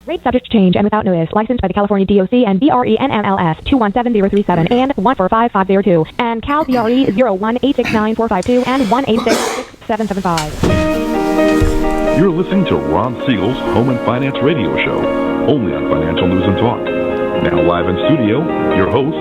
Rate subject to change and without notice. Licensed by the California DOC and BRENMLS 217037 and 145502 and Cal BRE 01869452 and 1866775. You're listening to Ron Siegel's Home and Finance Radio Show, only on Financial News and Talk. Now live in studio, your host,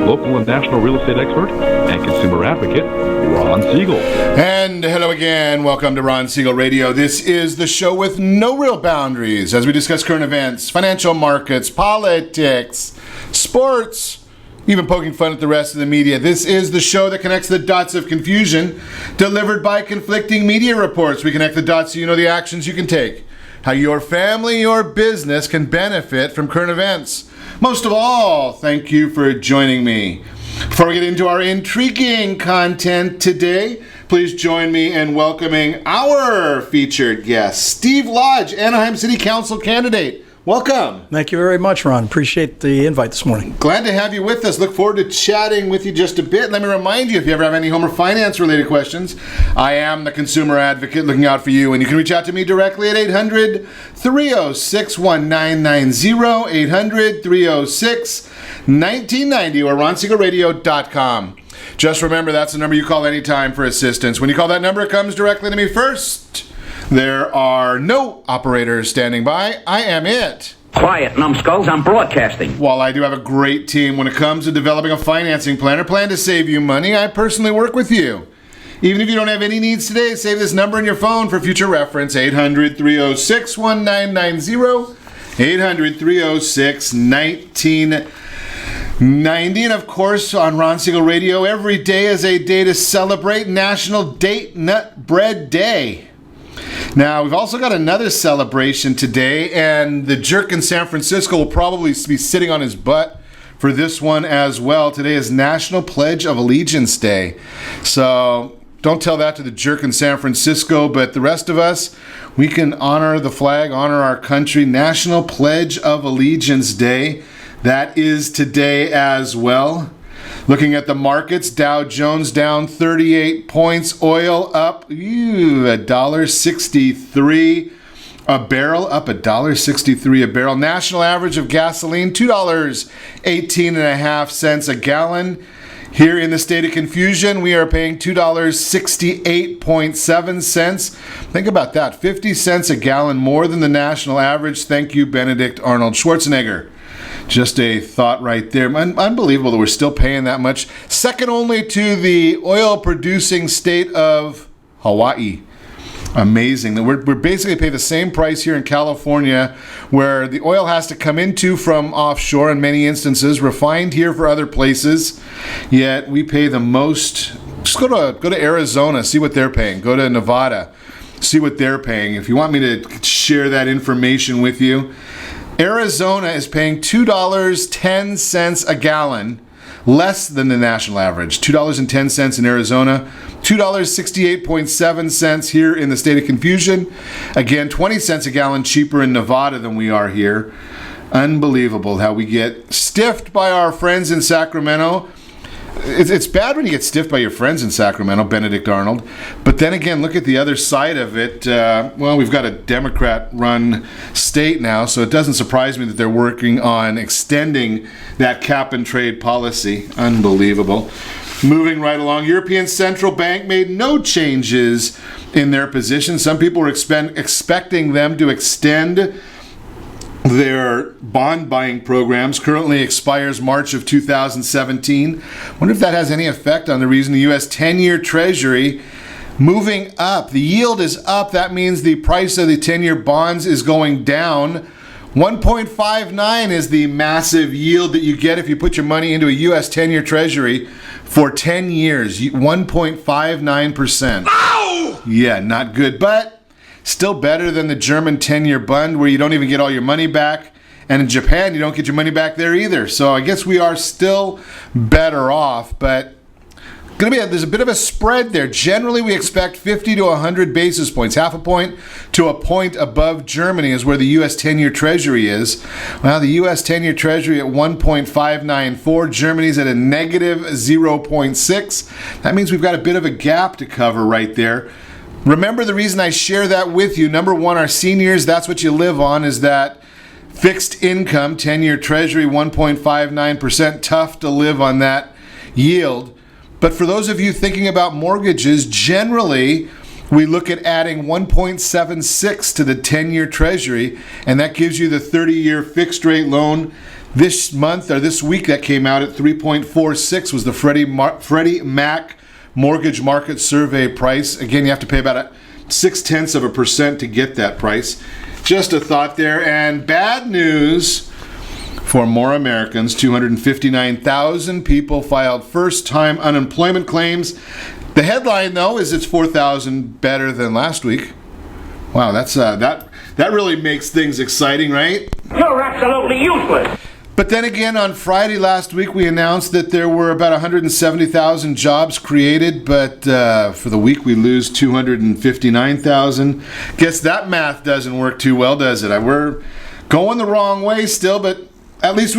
local and national real estate expert and consumer advocate, Ron Siegel. And hello again. Welcome to Ron Siegel Radio. This is the show with no real boundaries as we discuss current events, financial markets, politics, sports, even poking fun at the rest of the media. This is the show that connects the dots of confusion delivered by conflicting media reports. We connect the dots so you know the actions you can take, how your family, your business can benefit from current events. Most of all, thank you for joining me. Before we get into our intriguing content today, please join me in welcoming our featured guest, Steve Lodge, Anaheim City Council candidate. Welcome. Thank you very much, Ron. Appreciate the invite this morning. Glad to have you with us. Look forward to chatting with you just a bit. Let me remind you, if you ever have any home or finance related questions, I am the consumer advocate looking out for you, and you can reach out to me directly at 800-306-1990, 800-306-1990, or ronsiegelradio.com. Just remember, that's the number you call anytime for assistance. When you call that number, it comes directly to me first. There are no operators standing by. I am it. Quiet, numbskulls. I'm broadcasting. While I do have a great team when it comes to developing a financing plan or plan to save you money, I personally work with you. Even if you don't have any needs today, save this number in your phone for future reference, 800-306-1990, 800-306-1990. And of course, on Ron Siegel Radio, every day is a day to celebrate National Date Nut Bread Day. Now, we've also got another celebration today, and the jerk in San Francisco will probably be sitting on his butt for this one as well. Today is National Pledge of Allegiance Day. So don't tell that to the jerk in San Francisco, but the rest of us, we can honor the flag, honor our country. National Pledge of Allegiance Day. That is today as well. Looking at the markets, Dow Jones down 38 points, oil up $1.63 a barrel, up $1.63 a barrel. National average of gasoline, $2.18 a gallon. Here in the state of confusion, we are paying $2.68.7. Think about that, 50 cents a gallon more than the national average. Thank you, Benedict Arnold Schwarzenegger. Just a thought right there. Unbelievable that we're still paying that much. Second only to the oil-producing state of Hawaii. Amazing that we're basically paying the same price here in California, where the oil has to come into from offshore in many instances, refined here for other places. Yet we pay the most. Just go to Arizona, see what they're paying. Go to Nevada, see what they're paying. If you want me to share that information with you. Arizona is paying $2.10 a gallon, less than the national average. $2.10 in Arizona, $2.68.7 here in the state of confusion. Again, 20 cents a gallon cheaper in Nevada than we are here. Unbelievable how we get stiffed by our friends in Sacramento. It's bad when you get stiffed by your friends in Sacramento, Benedict Arnold. But then again, look at the other side of it. We've got a Democrat-run state now, so it doesn't surprise me that they're working on extending that cap-and-trade policy. Unbelievable. Moving right along, European Central Bank made no changes in their position. Some people were expecting them to extend their bond buying programs. Currently expires March of 2017. Wonder if that has any effect on the reason the U.S. 10-year Treasury moving up. The yield is up. That means the price of the 10-year bonds is going down. 1.59 is the massive yield that you get if you put your money into a U.S. 10-year Treasury for 10 years. 1.59%. Ow! Yeah, not good, but still better than the German 10-year bond where you don't even get all your money back. And in Japan, you don't get your money back there either. So I guess we are still better off, but there's a bit of a spread there. Generally, we expect 50 to 100 basis points. Half a point to a point above Germany is where the U.S. 10-year Treasury is. Well, the U.S. 10-year Treasury at 1.594. Germany's at a negative 0.6. That means we've got a bit of a gap to cover right there. Remember the reason I share that with you. Number one, our seniors, that's what you live on, is that Fixed income, 10-year Treasury, 1.59%. Tough to live on that yield. But for those of you thinking about mortgages, generally, we look at adding 1.76 to the 10-year Treasury, and that gives you the 30-year fixed rate loan. This month, or this week, that came out at 3.46 was the Freddie Mac Mortgage Market Survey price. Again, you have to pay about 0.6% to get that price. Just a thought there. And bad news for more Americans. 259,000 people filed first-time unemployment claims. The headline, though, is it's 4,000 better than last week. Wow, that's that really makes things exciting, right? You're absolutely useless. But then again, on Friday last week, we announced that there were about 170,000 jobs created, but for the week we lose 259,000. Guess that math doesn't work too well, does it? We're going the wrong way still, but at least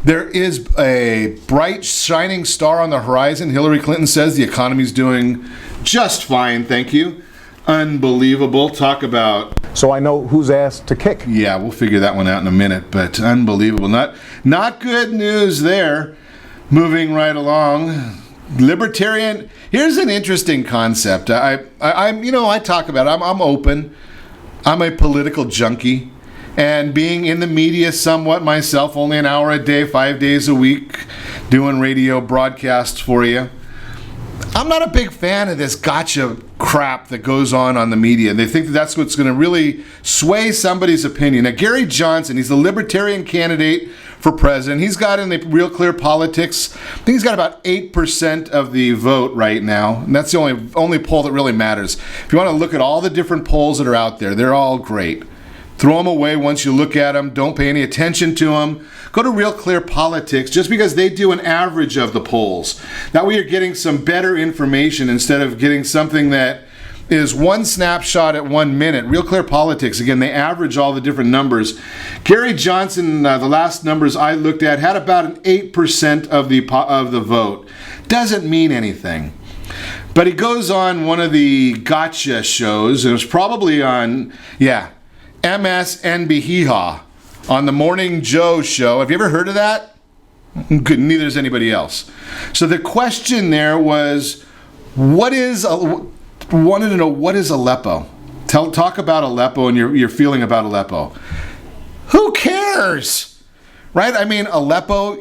there is a bright, shining star on the horizon. Hillary Clinton says the economy's doing just fine, thank you. Unbelievable. Talk about... So I know whose ass to kick. Yeah, we'll figure that one out in a minute, but unbelievable. Not good news there. Moving right along. Libertarian. Here's an interesting concept. I talk about it. I'm open. I'm a political junkie. And being in the media somewhat myself, only an hour a day, 5 days a week, doing radio broadcasts for you. I'm not a big fan of this gotcha crap that goes on the media. They think that's what's going to really sway somebody's opinion. Now, Gary Johnson, he's the Libertarian candidate for president. He's got in the Real Clear Politics, I think he's got about 8% of the vote right now. And that's the only poll that really matters. If you want to look at all the different polls that are out there, they're all great. Throw them away once you look at them. Don't pay any attention to them. Go to Real Clear Politics just because they do an average of the polls. That way you're getting some better information instead of getting something that is one snapshot at 1 minute. Real Clear Politics, again, they average all the different numbers. Gary Johnson, the last numbers I looked at, had about an 8% of the vote. Doesn't mean anything. But he goes on one of the gotcha shows, and it was probably on, MSNBC on the Morning Joe show. Have you ever heard of that? Good, neither has anybody else. So the question there was, wanted to know, what is Aleppo? Talk about Aleppo and your feeling about Aleppo. Who cares? Right? I mean, Aleppo,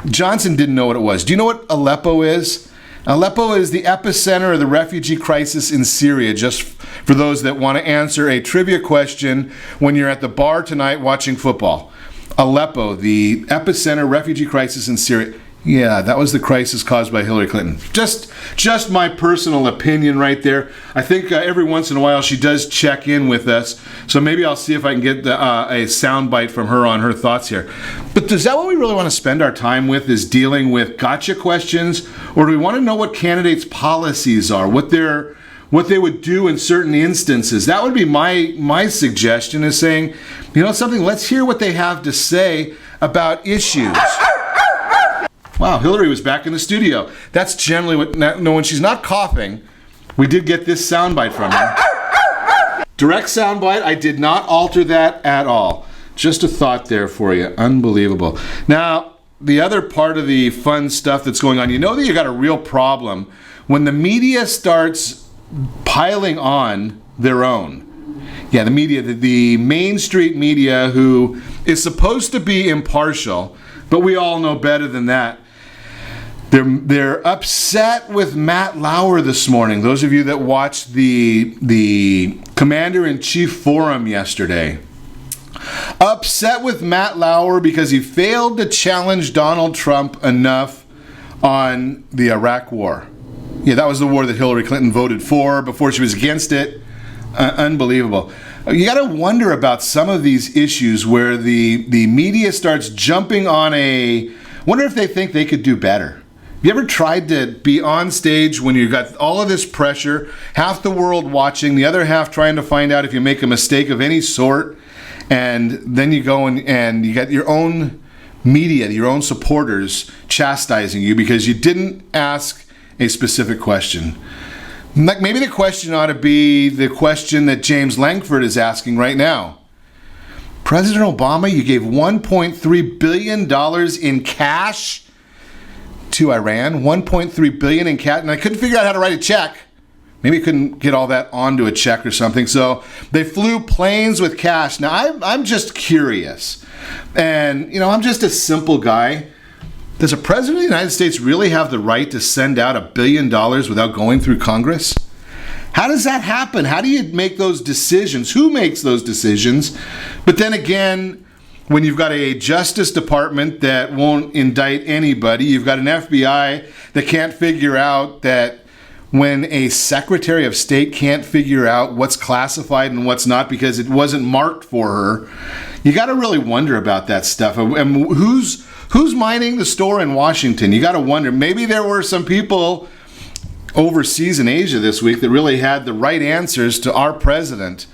Johnson didn't know what it was. Do you know what Aleppo is? Aleppo is the epicenter of the refugee crisis in Syria, just for those that want to answer a trivia question when you're at the bar tonight watching football. Aleppo, the epicenter refugee crisis in Syria. Yeah, that was the crisis caused by Hillary Clinton. Just my personal opinion right there. I think every once in a while she does check in with us, so maybe I'll see if I can get a soundbite from her on her thoughts here. But is that what we really want to spend our time with, is dealing with gotcha questions? Or do we want to know what candidates' policies are, what they would do in certain instances? That would be my suggestion, is saying, let's hear what they have to say about issues. Wow, Hillary was back in the studio. That's generally when she's not coughing, we did get this soundbite from her. Direct soundbite, I did not alter that at all. Just a thought there for you. Unbelievable. Now, the other part of the fun stuff that's going on, you know that you got a real problem when the media starts piling on their own. Yeah, the media, the Main Street media, who is supposed to be impartial, but we all know better than that. They're upset with Matt Lauer this morning. Those of you that watched the Commander-in-Chief Forum yesterday. Upset with Matt Lauer because he failed to challenge Donald Trump enough on the Iraq War. Yeah, that was the war that Hillary Clinton voted for before she was against it. Unbelievable. You got to wonder about some of these issues where the media starts jumping on wonder if they think they could do better. You ever tried to be on stage when you got all of this pressure, half the world watching, the other half trying to find out if you make a mistake of any sort, and then you go and you got your own media, your own supporters chastising you because you didn't ask a specific question? Maybe the question ought to be the question that James Langford is asking right now. President Obama, you gave $1.3 billion in cash to Iran. $1.3 billion in cash. And I couldn't figure out how to write a check. Maybe I couldn't get all that onto a check or something. So they flew planes with cash. Now, I'm just curious. And, I'm just a simple guy. Does a president of the United States really have the right to send out $1 billion without going through Congress? How does that happen? How do you make those decisions? Who makes those decisions? But then again, when you've got a Justice Department that won't indict anybody, you've got an FBI that can't figure out that when a Secretary of State can't figure out what's classified and what's not because it wasn't marked for her, you got to really wonder about that stuff. And who's minding the store in Washington? You got to wonder. Maybe there were some people overseas in Asia this week that really had the right answers to our president.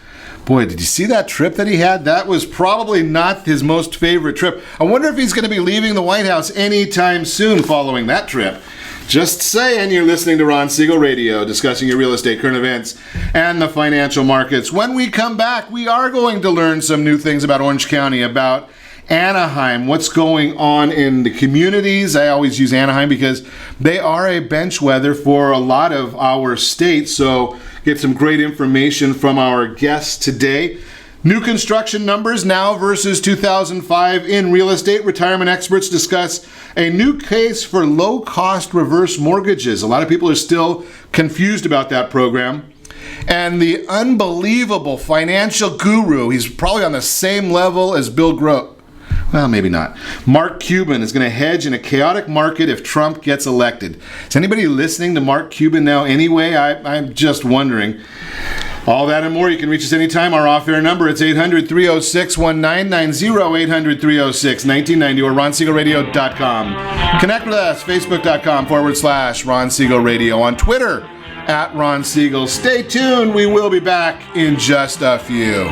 Boy, did you see that trip that he had? That was probably not his most favorite trip. I wonder if he's going to be leaving the White House anytime soon following that trip. Just saying. You're listening to Ron Siegel Radio, discussing your real estate, current events, and the financial markets. When we come back, we are going to learn some new things about Orange County, about Anaheim, what's going on in the communities. I always use Anaheim because they are a bench weather for a lot of our states. So get some great information from our guests today. New construction numbers now versus 2005 in real estate. Retirement experts discuss a new case for low-cost reverse mortgages. A lot of people are still confused about that program. And the unbelievable financial guru, he's probably on the same level as Bill Gross. Well, maybe not. Mark Cuban is going to hedge in a chaotic market if Trump gets elected. Is anybody listening to Mark Cuban now anyway? I'm just wondering. All that and more. You can reach us anytime. Our off-air number, it's 800-306-1990, 800-306-1990, or RonSiegelRadio.com. Connect with us, Facebook.com/Ron Siegel Radio. On Twitter, @Ron Siegel. Stay tuned. We will be back in just a few.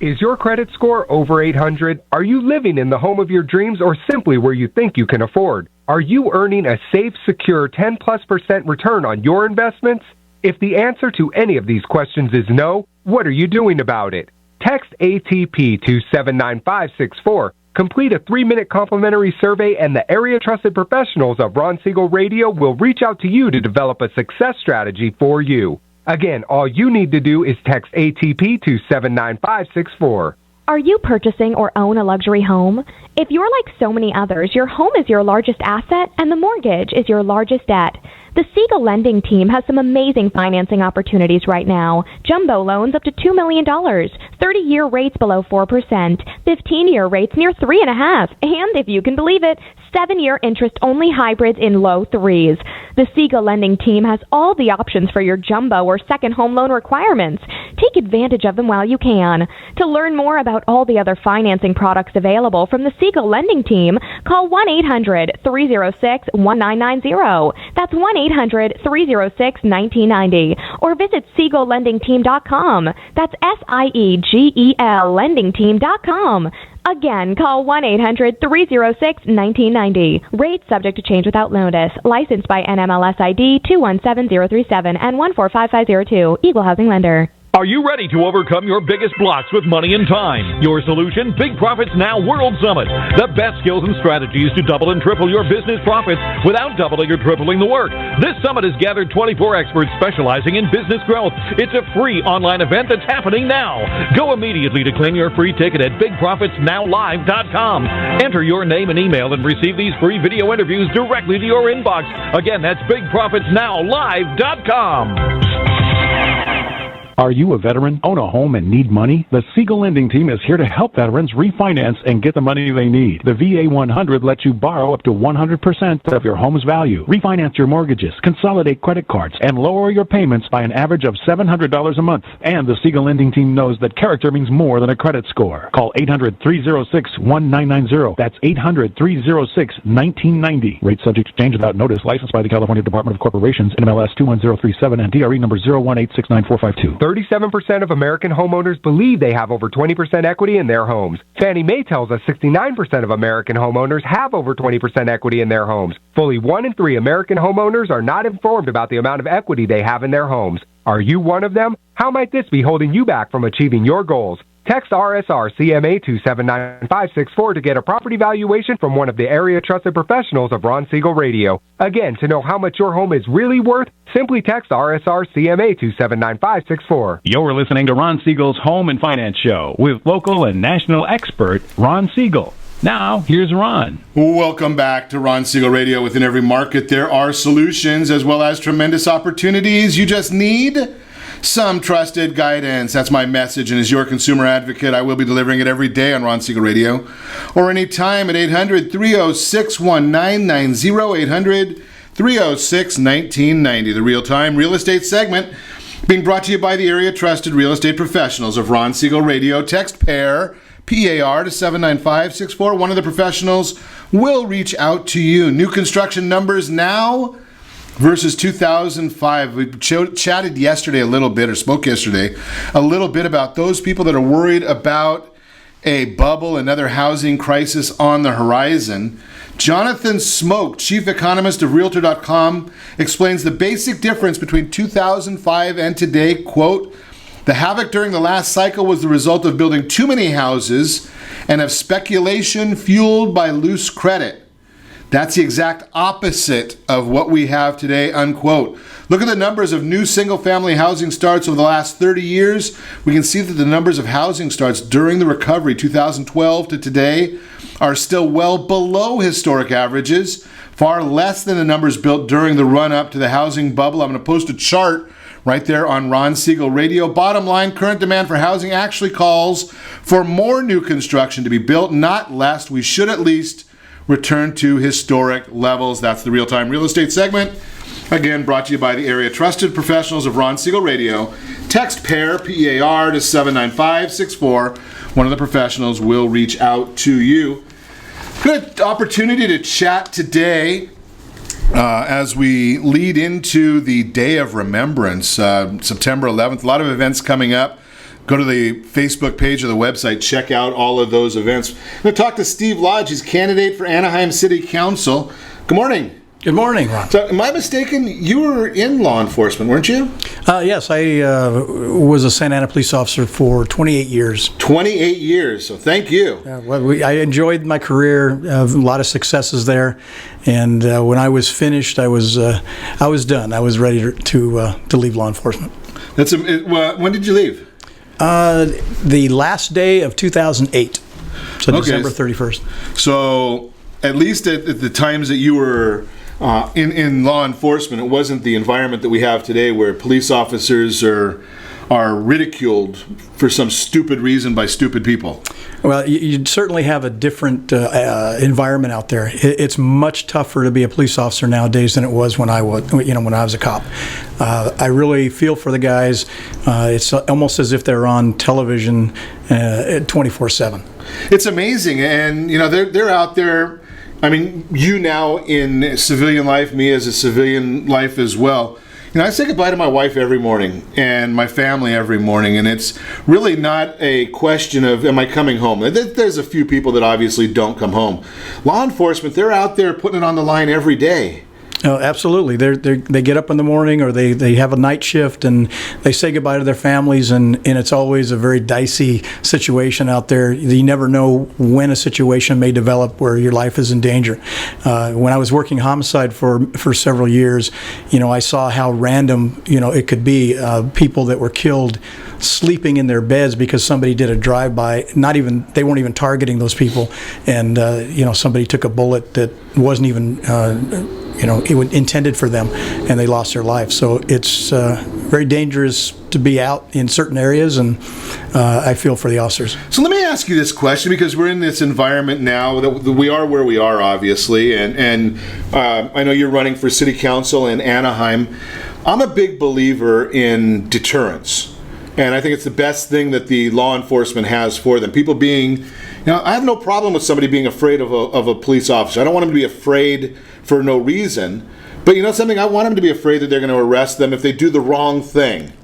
Is your credit score over 800? Are you living in the home of your dreams or simply where you think you can afford? Are you earning a safe, secure 10+% return on your investments? If the answer to any of these questions is no, what are you doing about it? Text ATP to 79564. Complete a 3-minute complimentary survey and the area trusted professionals of Ron Siegel Radio will reach out to you to develop a success strategy for you. Again, all you need to do is text ATP to 79564. Are you purchasing or own a luxury home? If you're like so many others, your home is your largest asset and the mortgage is your largest debt. The Siegel lending team has some amazing financing opportunities right now. Jumbo loans up to $2 million, 30-year rates below 4%, 15-year rates near 3.5%, and if you can believe it, 7-year interest-only hybrids in low 3s. The Siegel lending team has all the options for your jumbo or second home loan requirements. Take advantage of them while you can. To learn more about all the other financing products available from the Siegel lending team, call 1-800-306-1990. That's 1-800-306-1990. Or visit SiegelLendingTeam.com. That's SIEGEL LendingTeam.com. Again, call 1-800-306-1990. Rates subject to change without notice. Licensed by NMLS ID 217037 and 145502. Equal housing lender. Are you ready to overcome your biggest blocks with money and time? Your solution, Big Profits Now World Summit. The best skills and strategies to double and triple your business profits without doubling or tripling the work. This summit has gathered 24 experts specializing in business growth. It's a free online event that's happening now. Go immediately to claim your free ticket at BigProfitsNowLive.com. Enter your name and email and receive these free video interviews directly to your inbox. Again, that's BigProfitsNowLive.com. Are you a veteran, own a home, and need money? The Siegel Lending Team is here to help veterans refinance and get the money they need. The VA 100 lets you borrow up to 100% of your home's value, refinance your mortgages, consolidate credit cards, and lower your payments by an average of $700 a month. And the Siegel Lending Team knows that character means more than a credit score. Call 800-306-1990. That's 800-306-1990. Rate subject to change without notice. Licensed by the California Department of Corporations, NMLS 21037, and DRE number 018694452. 37% of American homeowners believe they have over 20% equity in their homes. Fannie Mae tells us 69% of American homeowners have over 20% equity in their homes. Fully 1 in 3 American homeowners are not informed about the amount of equity they have in their homes. Are you one of them? How might this be holding you back from achieving your goals? Text RSR CMA to 79564 to get a property valuation from one of the area trusted professionals of Ron Siegel Radio. Again, to know how much your home is really worth, simply text RSR CMA to 79564. You're listening to Ron Siegel's Home and Finance Show with local and national expert Ron Siegel. Now, here's Ron. Welcome back to Ron Siegel Radio. Within every market, there are solutions as well as tremendous opportunities. You just need some trusted guidance. That's my message, and as your consumer advocate, I will be delivering it every day on Ron Siegel Radio or anytime at 800-306-1990, 800-306-1990. The real-time real estate segment being brought to you by the area trusted real estate professionals of Ron Siegel Radio. Text PAIR, PAR, to 79564. One of the professionals will reach out to you. New construction numbers now versus 2005. We chatted yesterday a little bit, or spoke yesterday a little bit about those people that are worried about a bubble, another housing crisis on the horizon. Jonathan Smoke, chief economist of Realtor.com, explains the basic difference between 2005 and today. Quote, "The havoc during the last cycle was the result of building too many houses and of speculation fueled by loose credit. That's the exact opposite of what we have today," unquote. Look at the numbers of new single-family housing starts over the last 30 years. We can see that the numbers of housing starts during the recovery, 2012 to today, are still well below historic averages, far less than the numbers built during the run-up to the housing bubble. I'm going to post a chart right there on Ron Siegel Radio. Bottom line, current demand for housing actually calls for more new construction to be built, not less. We should at least return to historic levels. That's the real-time real estate segment. Again, brought to you by the area trusted professionals of Ron Siegel Radio. Text PAIR, PAR, to 79564. One of the professionals will reach out to you. Good opportunity to chat today as we lead into the Day of Remembrance, September 11th. A lot of events coming up. Go to the Facebook page of the website. Check out all of those events. I'm going to talk to Steve Lodge. He's candidate for Anaheim City Council. Good morning. Good morning, Ron. So, am I mistaken? You were in law enforcement, weren't you? Yes, I was a Santa Ana police officer for 28 years. 28 years, so thank you. I enjoyed my career, a lot of successes there, and when I was finished, I was done. I was ready to leave law enforcement. When did you leave? The last day of 2008, so okay. December 31st. So at least at the times that you were in law enforcement, it wasn't the environment that we have today where police officers are ridiculed for some stupid reason by stupid people. Well, you certainly have a different environment out there. It's much tougher to be a police officer nowadays than it was when I was a cop. I really feel for the guys. It's almost as if they're on television 24/7. It's amazing, and they're out there. I mean, you now in civilian life, me as a civilian life as well. I say goodbye to my wife every morning and my family every morning, and it's really not a question of, am I coming home? There's a few people that obviously don't come home. Law enforcement, they're out there putting it on the line every day. Oh, absolutely. They get up in the morning, or they have a night shift, and they say goodbye to their families, and it's always a very dicey situation out there. You never know when a situation may develop where your life is in danger. When I was working homicide for several years, I saw how random it could be. People that were killed sleeping in their beds because somebody did a drive-by. They weren't even targeting those people, and somebody took a bullet that wasn't even it was intended for them, and they lost their life. So it's very dangerous to be out in certain areas, and I feel for the officers. So let me ask you this question, because we're in this environment now that we are where we are, obviously, and I know you're running for city council in Anaheim. I'm a big believer in deterrence, and I think it's the best thing that the law enforcement has for them. People being, I have no problem with somebody being afraid of a police officer. I don't want them to be afraid for no reason. But something, I want them to be afraid that they're going to arrest them if they do the wrong thing.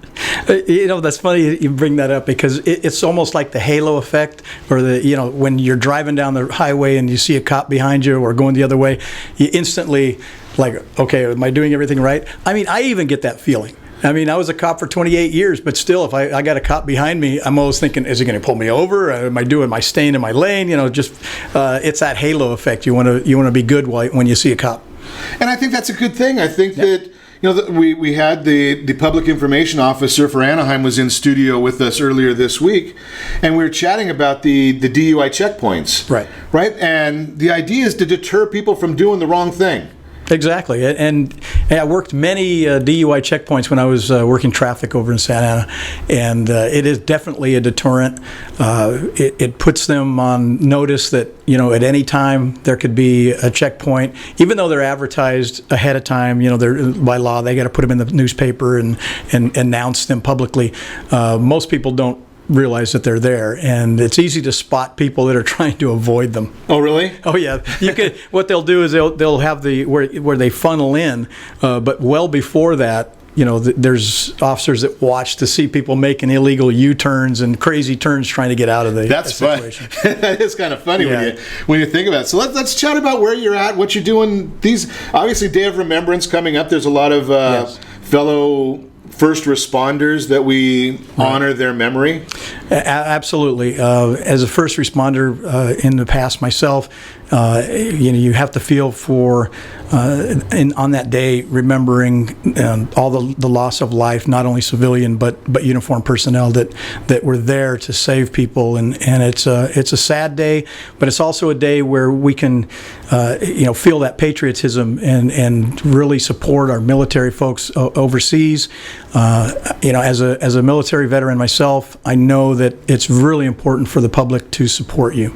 That's funny you bring that up, because it's almost like the halo effect, or when you're driving down the highway and you see a cop behind you or going the other way, you instantly like, okay, am I doing everything right? I mean, I even get that feeling. I mean, I was a cop for 28 years, but still, if I got a cop behind me, I'm always thinking, is he going to pull me over? Am I staying in my lane? Just it's that halo effect. You want to be good when you see a cop. And I think that's a good thing. I think that we had the public information officer for Anaheim was in studio with us earlier this week, and we were chatting about the DUI checkpoints. Right, and the idea is to deter people from doing the wrong thing. Exactly, and I worked many DUI checkpoints when I was working traffic over in Santa Ana, and it is definitely a deterrent. It puts them on notice that at any time there could be a checkpoint, even though they're advertised ahead of time. They're by law they got to put them in the newspaper and announce them publicly. Most people don't realize that they're there, and it's easy to spot people that are trying to avoid them. Oh, really? Oh, yeah. What they'll do is they'll have where they funnel in, but well before that, there's officers that watch to see people making illegal U-turns and crazy turns trying to get out of the situation. That is kind of funny when you think about it. So let's chat about where you're at, what you're doing. Obviously, Day of Remembrance coming up. There's a lot of fellow first responders that we honor their memory. Absolutely. As a first responder in the past myself, you have to feel for on that day remembering all the loss of life, not only civilian but uniformed personnel that were there to save people, and it's a sad day, but it's also a day where we can feel that patriotism and really support our military folks overseas. As a military veteran myself, I know that it's really important for the public to support you.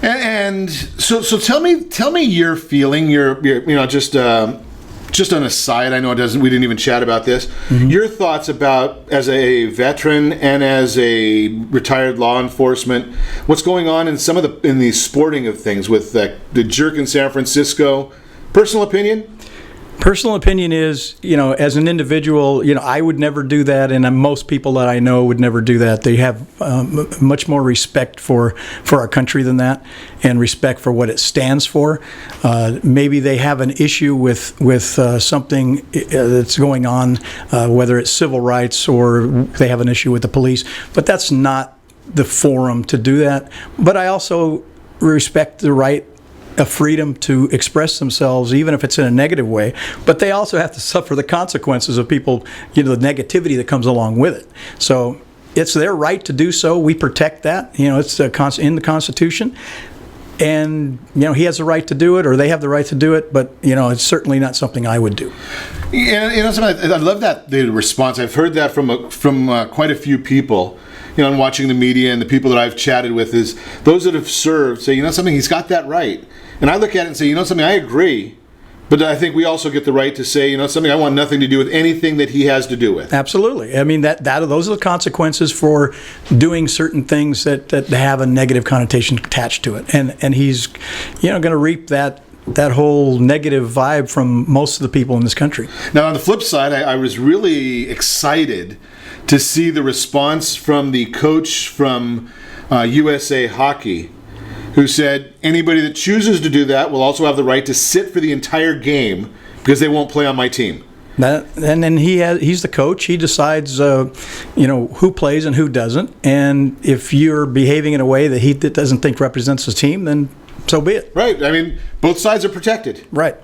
And so tell me your feeling. Your just on a side, I know we didn't even chat about this. Mm-hmm. Your thoughts about, as a veteran and as a retired law enforcement, what's going on in in the sporting of things with the jerk in San Francisco. Personal opinion? Personal opinion is, as an individual, I would never do that, and most people that I know would never do that. They have much more respect for our country than that, and respect for what it stands for. Maybe they have an issue with something that's going on, whether it's civil rights or they have an issue with the police, but that's not the forum to do that. But I also respect the right of freedom to express themselves, even if it's in a negative way, but they also have to suffer the consequences of people, the negativity that comes along with it. So it's their right to do so. We protect that. It's in the Constitution, and he has the right to do it, or they have the right to do it. But it's certainly not something I would do. Yeah, I love the response. I've heard that from quite a few people. And watching the media and the people that I've chatted with, is those that have served say, something, he's got that right. And I look at it and say, something, I agree, but I think we also get the right to say, something, I want nothing to do with anything that he has to do with. Absolutely. I mean, those are the consequences for doing certain things that have a negative connotation attached to it. And he's, going to reap that whole negative vibe from most of the people in this country. Now, on the flip side, I was really excited to see the response from the coach from USA Hockey, who said anybody that chooses to do that will also have the right to sit for the entire game because they won't play on my team. And then he's the coach. He decides, who plays and who doesn't. And if you're behaving in a way that he doesn't think represents the team, then so be it. Right. I mean, both sides are protected. Right.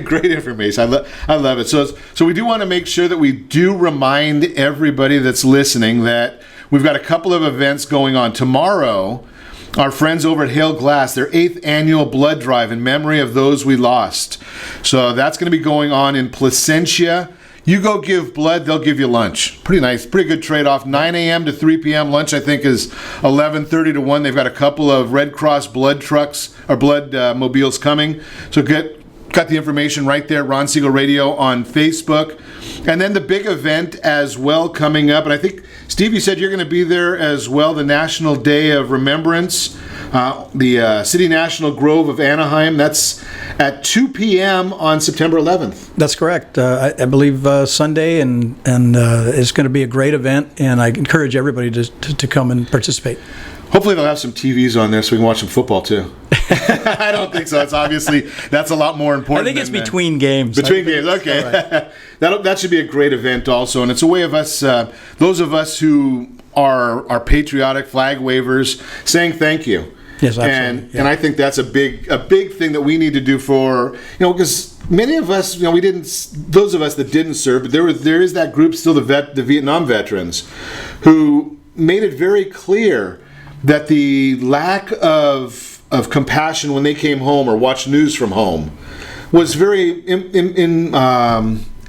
Great information. I love it. So we do want to make sure that we do remind everybody that's listening that we've got a couple of events going on. Tomorrow, our friends over at Hail Glass, their 8th annual blood drive in memory of those we lost. So that's going to be going on in Placentia. You go give blood, they'll give you lunch. Pretty nice, pretty good trade-off. 9 a.m. to 3 p.m. Lunch, I think, is 11:30 to 1. They've got a couple of Red Cross blood trucks or blood mobiles coming. So got the information right there, Ron Siegel Radio on Facebook. And then the big event as well coming up. And I think, Steve, you said you're going to be there as well, the National Day of Remembrance, the City National Grove of Anaheim. That's at 2 p.m. on September 11th. That's correct. I believe Sunday, and it's going to be a great event, and I encourage everybody to come and participate. Hopefully they'll have some TVs on there so we can watch some football too. I don't think so. It's obviously, that's a lot more important. I think it's between games. Between games, okay. Right. That should be a great event also, and it's a way of us, those of us who are patriotic flag wavers, saying thank you. Yes, absolutely. And I think that's a big thing that we need to do for, because many of us, we didn't, those of us that didn't serve, but there is that group still, the Vietnam veterans, who made it very clear that the lack of compassion when they came home or watched news from home was very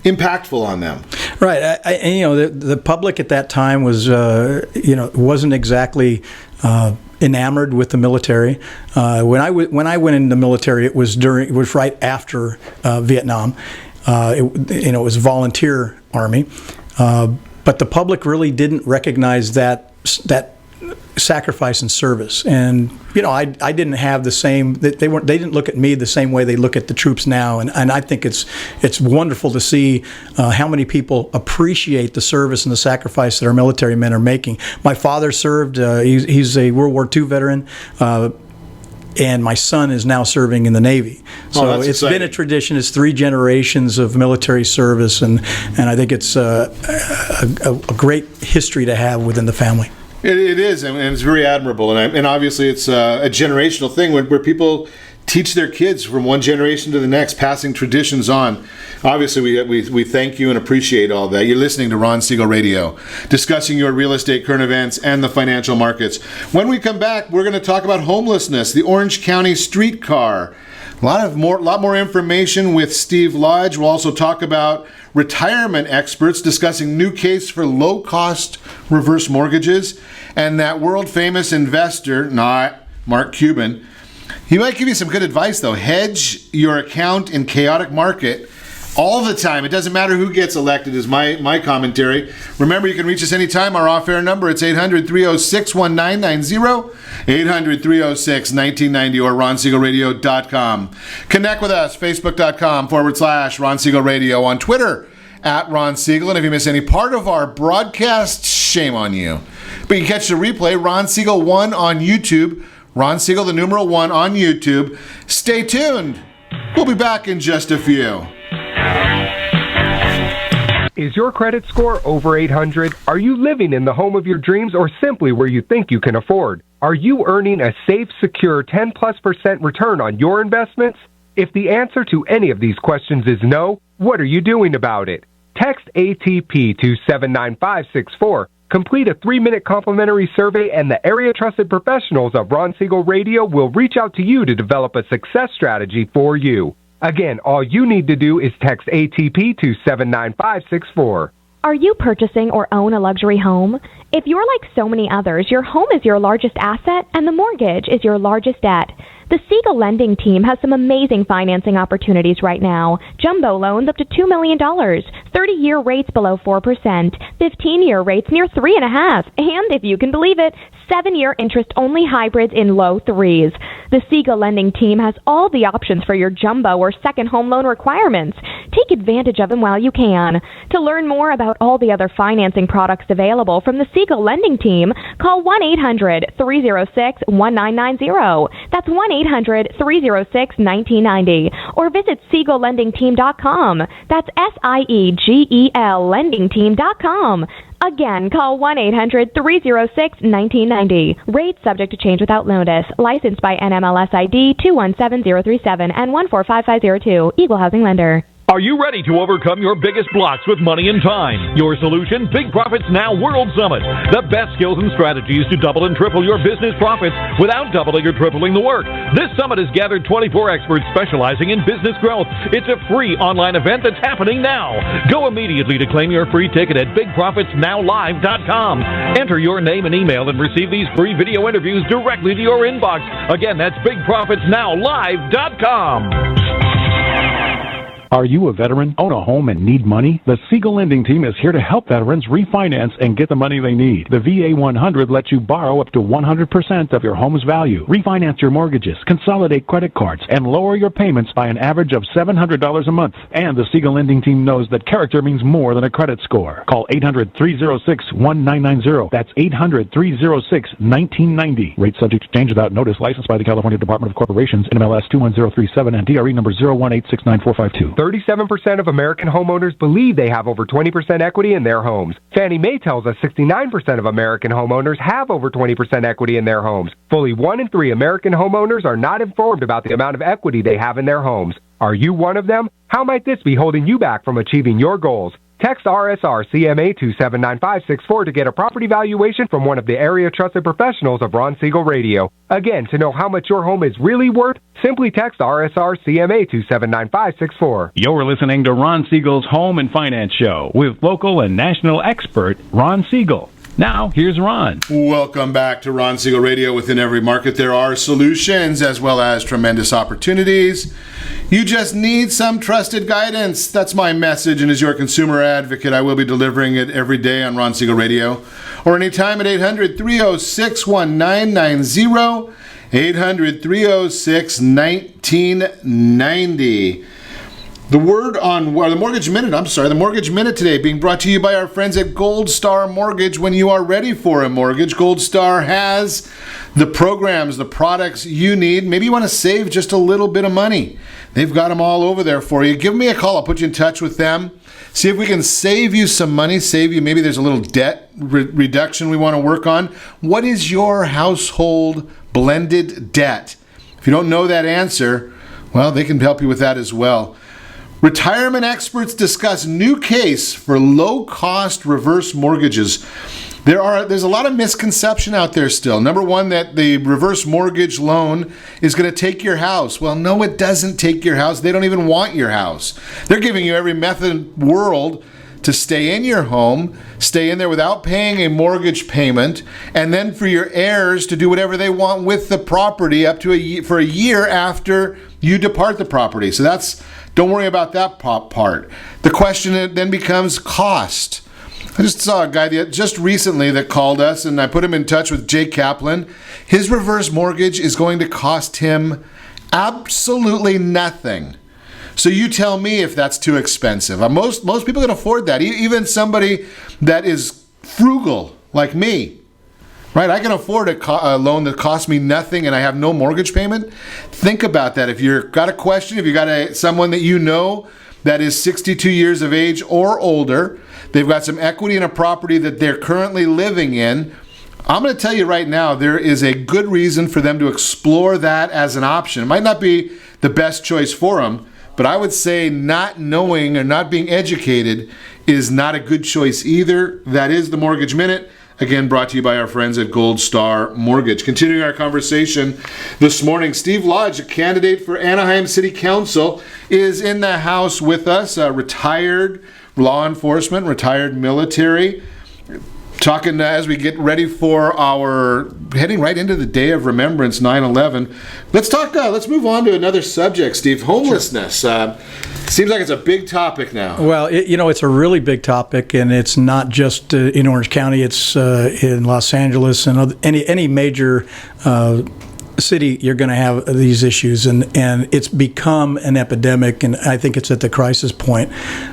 impactful on them. Right. The public at that time was, wasn't exactly enamored with the military. When I went into the military, it was right after Vietnam. It was a volunteer army, but the public really didn't recognize that sacrifice and service. And I didn't have the same. They didn't look at me the same way they look at the troops now. And I think it's wonderful to see how many people appreciate the service and the sacrifice that our military men are making. My father served. He's a World War II veteran. And my son is now serving in the Navy. So it's been a tradition. It's 3 generations of military service, and I think it's a great history to have within the family. It is, and it's very admirable, and obviously it's a generational thing where people teach their kids from one generation to the next, passing traditions on. Obviously, we thank you and appreciate all that. You're listening to Ron Siegel Radio, discussing your real estate, current events, and the financial markets. When we come back, we're going to talk about homelessness, the Orange County streetcar. A lot more information with Steve Lodge. We'll also talk about retirement experts discussing new case for low-cost reverse mortgages, and that world-famous investor, not Mark Cuban. He might give you some good advice, though. Hedge your account in chaotic market all the time. It doesn't matter who gets elected, is my commentary. Remember, you can reach us anytime. Our off-air number, it's 800-306-1990, 800-306-1990, or ronsiegelradio.com. Connect with us, facebook.com/Ron Siegel Radio, on Twitter, @Ron Siegel. And if you miss any part of our broadcast, shame on you. But you can catch the replay, Ron Siegel 1 on YouTube, Ron Siegel, the numeral 1 on YouTube. Stay tuned. We'll be back in just a few. Is your credit score over 800? Are you living in the home of your dreams, or simply where you think you can afford? Are you earning a safe, secure 10+% return on your investments? If the answer to any of these questions is no, what are you doing about it? Text ATP to 79564. Complete a 3-minute complimentary survey, and the area trusted professionals of Ron Siegel Radio will reach out to you to develop a success strategy for you. Again, all you need to do is text ATP to 79564. Are you purchasing or own a luxury home? If you're like so many others, your home is your largest asset and the mortgage is your largest debt. The Siegel lending team has some amazing financing opportunities right now. Jumbo loans up to $2 million, 30-year rates below 4%, 15-year rates near 3.5%, and if you can believe it, 7-year interest-only hybrids in low 3s. The Siegel lending team has all the options for your jumbo or second home loan requirements. Take advantage of them while you can. To learn more about all the other financing products available from the Siegel lending team, call 1-800-306-1990. That's 1-800-306-1990. Or visit SiegelLendingTeam.com. That's SIEGEL LendingTeam.com. Again, call 1-800-306-1990. Rates subject to change without notice. Licensed by NMLS ID 217037 and 145502. Equal housing lender. Are you ready to overcome your biggest blocks with money and time? Your solution, Big Profits Now World Summit. The best skills and strategies to double and triple your business profits without doubling or tripling the work. This summit has gathered 24 experts specializing in business growth. It's a free online event that's happening now. Go immediately to claim your free ticket at BigProfitsNowLive.com. Enter your name and email and receive these free video interviews directly to your inbox. Again, that's BigProfitsNowLive.com. Are you a veteran, own a home, and need money? The Siegel lending team is here to help veterans refinance and get the money they need. The VA 100 lets you borrow up to 100% of your home's value, refinance your mortgages, consolidate credit cards, and lower your payments by an average of $700 a month. And the Siegel lending team knows that character means more than a credit score. Call 800-306-1990. That's 800-306-1990. Rate subject to change without notice. Licensed by the California Department of Corporations, NMLS 21037, and DRE number 018694452. 37% of American homeowners believe they have over 20% equity in their homes. Fannie Mae tells us 69% of American homeowners have over 20% equity in their homes. Fully 1 in 3 American homeowners are not informed about the amount of equity they have in their homes. Are you one of them? How might this be holding you back from achieving your goals? Text RSR CMA to 79564 to get a property valuation from one of the area trusted professionals of Ron Siegel Radio. Again, to know how much your home is really worth, simply text RSR CMA to 79564. You're listening to Ron Siegel's Home and Finance Show with local and national expert Ron Siegel. Now, here's Ron. Welcome back to Ron Siegel Radio. Within every market, there are solutions as well as tremendous opportunities. You just need some trusted guidance. That's my message, and as your consumer advocate, I will be delivering it every day on Ron Siegel Radio or anytime at 800-306-1990, 800-306-1990. The Mortgage Minute today being brought to you by our friends at Gold Star Mortgage. When you are ready for a mortgage, Gold Star has the programs, the products you need. Maybe you want to save just a little bit of money. They've got them all over there for you. Give me a call. I'll put you in touch with them. See if we can save you some money, maybe there's a little debt reduction we want to work on. What is your household blended debt? If you don't know that answer, well, they can help you with that as well. Retirement experts discuss new case for low-cost reverse mortgages. There's a lot of misconception out there still. Number one, that the reverse mortgage loan is going to take your house. Well, no, it doesn't take your house. They don't even want your house. They're giving you every method in the world to stay in your home, stay in there without paying a mortgage payment, and then for your heirs to do whatever they want with the property up to for a year after you depart the property. So don't worry about that part. The question then becomes cost. I just saw a guy just recently that called us, and I put him in touch with Jay Kaplan. His reverse mortgage is going to cost him absolutely nothing. So you tell me if that's too expensive. Most people can afford that. Even somebody that is frugal like me, right? I can afford a loan that costs me nothing and I have no mortgage payment. Think about that. If you've got a question, if you've got someone that you know that is 62 years of age or older, they've got some equity in a property that they're currently living in, I'm going to tell you right now, there is a good reason for them to explore that as an option. It might not be the best choice for them, but I would say not knowing or not being educated is not a good choice either. That is the Mortgage Minute. Again, brought to you by our friends at Gold Star Mortgage. Continuing our conversation this morning, Steve Lodge, a candidate for Anaheim City Council, is in the house with us, retired law enforcement, retired military. Talking as we get ready for heading right into the day of Remembrance, 9/11. Let's move on to another subject, Steve. Homelessness. Seems like it's a big topic now. Well, it's a really big topic, and it's not just in Orange County. It's in Los Angeles and any major city. You're going to have these issues, and it's become an epidemic, and I think it's at the crisis point.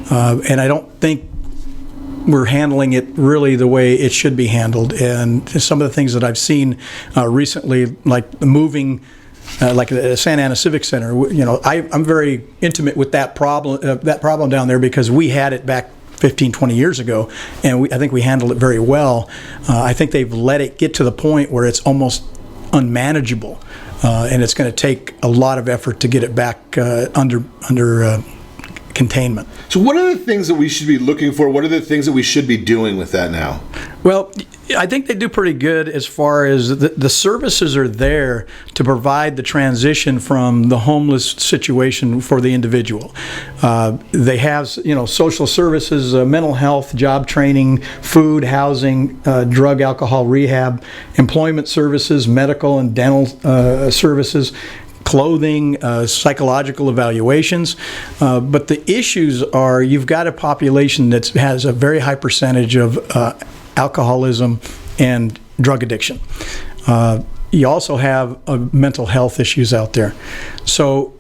And I don't think we're handling it really the way it should be handled. And some of the things that I've seen recently, like moving, like the Santa Ana Civic Center, I'm very intimate with that problem down there because we had it back 15, 20 years ago, and I think we handled it very well. I think they've let it get to the point where it's almost unmanageable, and it's going to take a lot of effort to get it back under containment. So what are the things that we should be looking for? What are the things that we should be doing with that now? Well, I think they do pretty good as far as the services are there to provide the transition from the homeless situation for the individual. They have, social services, mental health, job training, food, housing, drug, alcohol rehab, employment services, medical and dental services, clothing, psychological evaluations. But the issues are, you've got a population that has a very high percentage of alcoholism and drug addiction. You also have mental health issues out there. So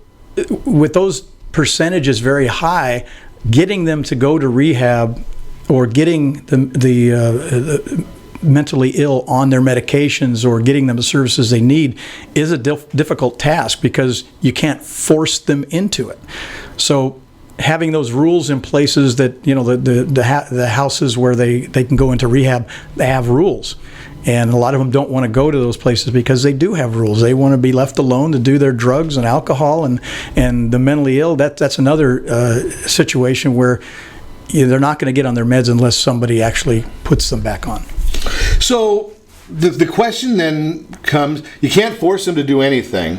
with those percentages very high, getting them to go to rehab or getting the mentally ill on their medications or getting them the services they need is a difficult task, because you can't force them into it. So having those rules in places that, the houses where they can go into rehab, they have rules. And a lot of them don't want to go to those places because they do have rules. They want to be left alone to do their drugs and alcohol, and the mentally ill. That's another situation where they're not going to get on their meds unless somebody actually puts them back on. So the question then comes, you can't force them to do anything.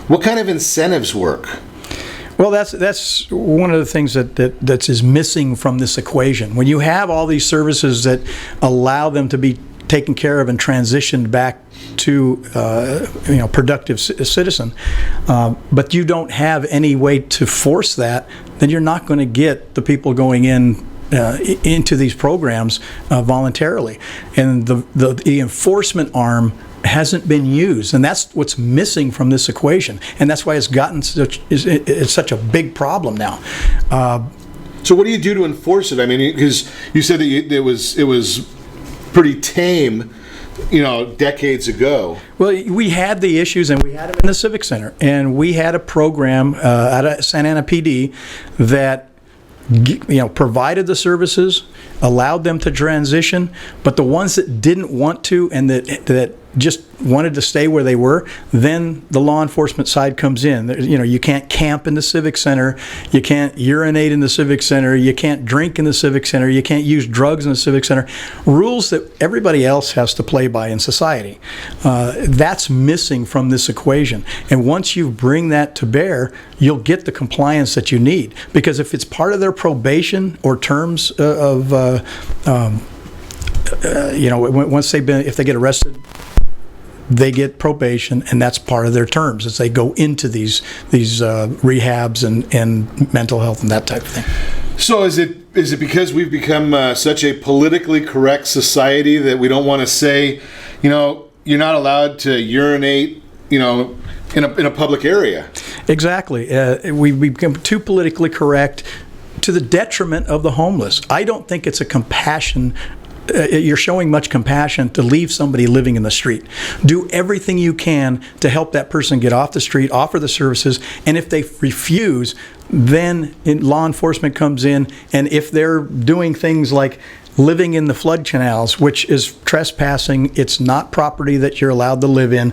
What kind of incentives work? Well, that's one of the things that is missing from this equation. When you have all these services that allow them to be taken care of and transitioned back to productive citizen, but you don't have any way to force that, then you're not going to get the people going into these programs voluntarily, and the enforcement arm hasn't been used, and that's what's missing from this equation, and that's why it's gotten it's such a big problem now. So what do you do to enforce it? I mean, because you said that it was pretty tame, decades ago. Well, we had the issues, and we had them in the Civic Center, and we had a program out of Santa Ana PD that provided the services, allowed them to transition, but the ones that didn't want to and that just wanted to stay where they were, then the law enforcement side comes in. You can't camp in the Civic Center, you can't urinate in the Civic Center, you can't drink in the Civic Center, you can't use drugs in the Civic Center. Rules that everybody else has to play by in society. That's missing from this equation. And once you bring that to bear, you'll get the compliance that you need. Because if it's part of their probation or terms once if they get arrested, they get probation, and that's part of their terms as they go into these rehabs and mental health and that type of thing. So is it because we've become such a politically correct society that we don't want to say, you're not allowed to urinate, in a public area? Exactly. We've become too politically correct to the detriment of the homeless. I don't think it's a compassion. You're showing much compassion to leave somebody living in the street. Do everything you can to help that person get off the street, offer the services, and if they refuse, then law enforcement comes in, and if they're doing things like living in the flood canals, which is trespassing, it's not property that you're allowed to live in,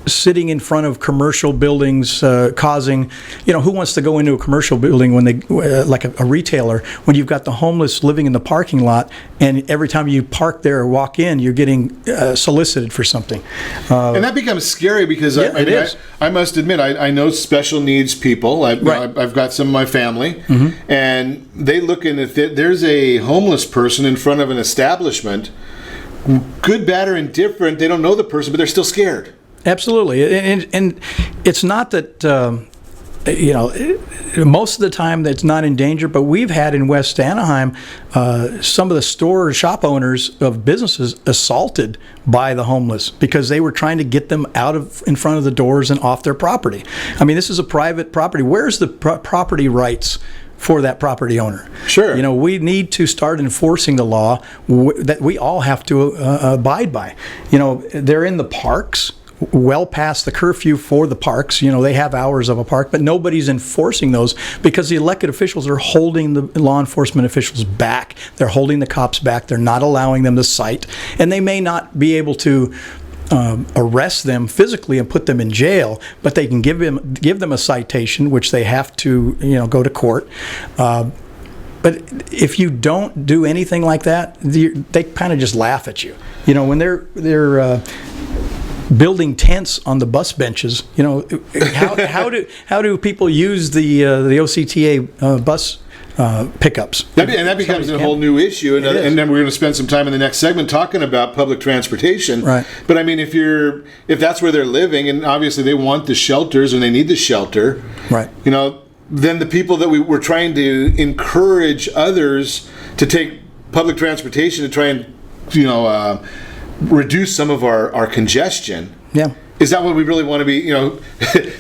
sitting in front of commercial buildings, causing, who wants to go into a commercial building when they, like a retailer, when you've got the homeless living in the parking lot, and every time you park there or walk in, you're getting solicited for something. And that becomes scary because I must admit, I know special needs people. I've got some of my family, and they look in, if there's a homeless person in front of an establishment, good, bad, or indifferent, they don't know the person, but they're still scared. Absolutely, and it's not that most of the time that's not in danger. But we've had in West Anaheim some of the shop owners of businesses assaulted by the homeless because they were trying to get them in front of the doors and off their property. I mean, this is a private property. Where's the property rights for that property owner? Sure. We need to start enforcing the law that we all have to abide by. They're in the parks, well past the curfew for the parks. They have hours of a park, but nobody's enforcing those because the elected officials are holding the law enforcement officials back. They're holding the cops back. They're not allowing them to cite, and they may not be able to arrest them physically and put them in jail, but they can give them a citation, which they have to go to court. But if you don't do anything like that, they kind of just laugh at you. When they're building tents on the bus benches, how do people use the OCTA bus pickups. That becomes a whole new issue, and then we're going to spend some time in the next segment talking about public transportation. Right. But I mean, if that's where they're living, and obviously they want the shelters and they need the shelter, right? Then the people that we're trying to encourage others to take public transportation to try and reduce some of our congestion. Yeah. Is that what we really want to be? Do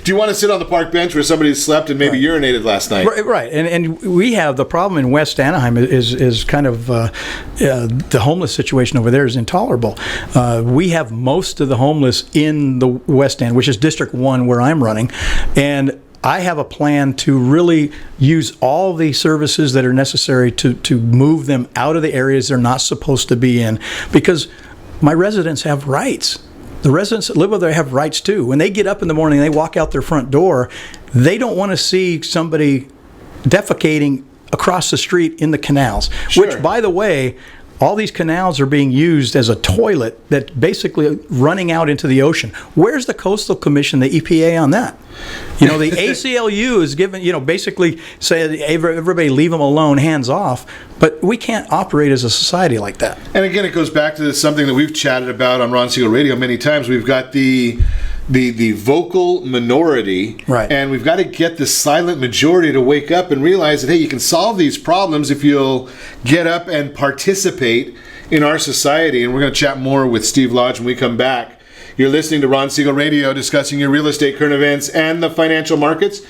you want to sit on the park bench where somebody slept and maybe urinated last night? Right. And we have the problem in West Anaheim is kind of the homeless situation over there is intolerable. We have most of the homeless in the West End, which is District 1 where I'm running, and I have a plan to really use all the services that are necessary to move them out of the areas they're not supposed to be in, because my residents have rights. The residents that live over there have rights too. When they get up in the morning and they walk out their front door, they don't want to see somebody defecating across the street in the canals. Sure. Which, by the way, all these canals are being used as a toilet that's basically running out into the ocean. Where's the Coastal Commission, the EPA on that? The ACLU is given, basically say everybody leave them alone, hands off. But we can't operate as a society like that. And again, it goes back to something that we've chatted about on Ron Siegel Radio many times. We've got the vocal minority, right, and we've got to get the silent majority to wake up and realize that, hey, you can solve these problems if you'll get up and participate in our society. And we're going to chat more with Steve Lodge when we come back. You're listening to Ron Siegel Radio, discussing your real estate, current events, and the financial markets.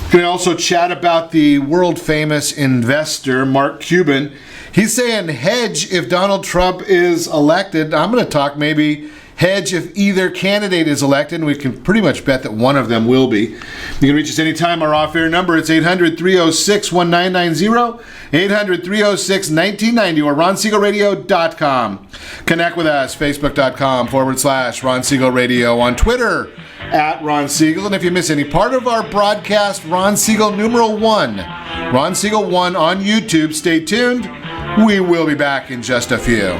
We're going to also chat about the world-famous investor, Mark Cuban. He's saying hedge if Donald Trump is elected. I'm going to talk maybe hedge if either candidate is elected, and we can pretty much bet that one of them will be. You can reach us anytime. Our off-air number, it's 800-306-1990, 800-306-1990, or RonSiegelRadio.com. Connect with us, Facebook.com/Ron Siegel Radio, on Twitter @Ron Siegel. And if you miss any part of our broadcast, Ron Siegel #1, Ron Siegel 1 on YouTube. Stay tuned. We will be back in just a few.